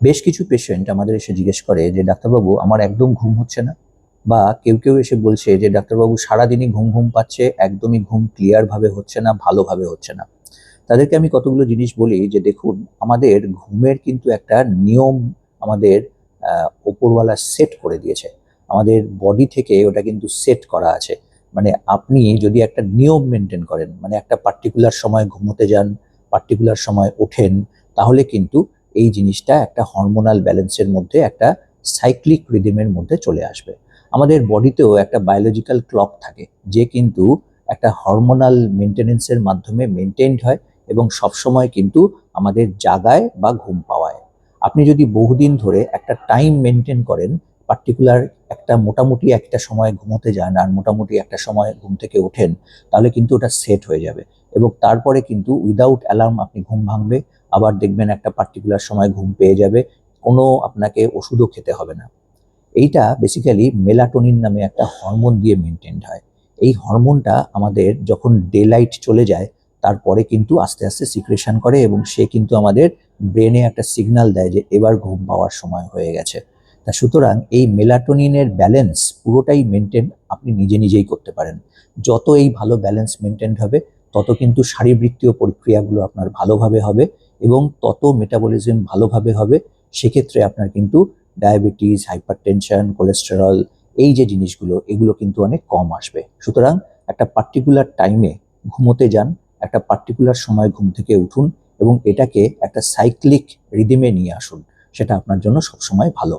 বেশ কিছু পেশেন্ট আমাদের এসে জিজ্ঞেস করে যে ডাক্তারবাবু আমার একদম ঘুম হচ্ছে না, বা কেউ কেউ এসে বলছে যে ডাক্তারবাবু সারাদিনই ঘুম ঘুম পাচ্ছে, একদমই ঘুম ক্লিয়ার ভাবে হচ্ছে না, ভালোভাবে হচ্ছে না। তাদেরকে আমি কতগুলো জিনিস বলি যে দেখুন, আমাদের ঘুমের কিন্তু একটা নিয়ম আমাদের ওপরওয়ালা সেট করে দিয়েছে। আমাদের বডি থেকে ওটা কিন্তু সেট করা আছে। মানে আপনি যদি একটা নিয়ম মেনটেন করেন, মানে একটা পার্টিকুলার সময় ঘুমোতে যান, পার্টিকুলার সময় ওঠেন, তাহলে কিন্তু এই জিনিসটা একটা হরমোনাল ব্যালেন্সের মধ্যে, একটা সাইক্লিক রিদিমের মধ্যে চলে আসবে। আমাদের বডিতেও একটা বায়োলজিক্যাল ক্লক থাকে, যে কিন্তু একটা হরমোনাল মেনটেনেন্সের মাধ্যমে মেনটেনড হয় এবং সবসময় কিন্তু আমাদের জাগায় বা ঘুম পাওয়ায়। আপনি যদি বহুদিন ধরে একটা টাইম মেনটেন করেন, পার্টিকুলার একটা মোটামুটি একটা সময় ঘুমোতে যান আর মোটামুটি একটা সময় ঘুম থেকে ওঠেন, তাহলে কিন্তু ওটা সেট হয়ে যাবে এবং তারপরে কিন্তু উইদাউট অ্যালার্ম আপনি ঘুম ভাঙবে। আবার দেখবেন একটা পার্টিকুলার সময় ঘুম পেয়ে যাবে, কোনো আপনাকে ওষুধও খেতে হবে না। এইটা বেসিক্যালি মেলাটোনিন নামে একটা হরমোন দিয়ে মেনটেনড হয়। এই হরমোনটা আমাদের যখন ডে লাইট চলে যায়, তারপরে কিন্তু আস্তে আস্তে সিক্রেশন করে এবং সে কিন্তু আমাদের ব্রেনে একটা সিগন্যাল দেয় যে এবার ঘুম পাওয়ার সময় হয়ে গেছে। তা সুতরাং এই মেলাটোনিনের ব্যালেন্স পুরোটাই মেনটেন আপনি নিজে নিজেই করতে পারেন। যত এই ভালো ব্যালেন্স মেনটেন হবে, তত কিন্তু শারীরবৃত্তীয় প্রক্রিয়াগুলো আপনার ভালোভাবে হবে এবং তত মেটাবলিজম ভালোভাবে হবে। সেক্ষেত্রে আপনার কিন্তু ডায়াবেটিস, হাইপারটেনশন, কোলেস্টেরল, এই যে জিনিসগুলো, এগুলো কিন্তু অনেক কম আসবে। সুতরাং একটা পার্টিকুলার টাইমে ঘুমোতে যান, একটা পার্টিকুলার সময় ঘুম থেকে উঠুন এবং এটাকে একটা সাইক্লিক রিদিমে নিয়ে আসুন। সেটা আপনার জন্য সবসময় ভালো।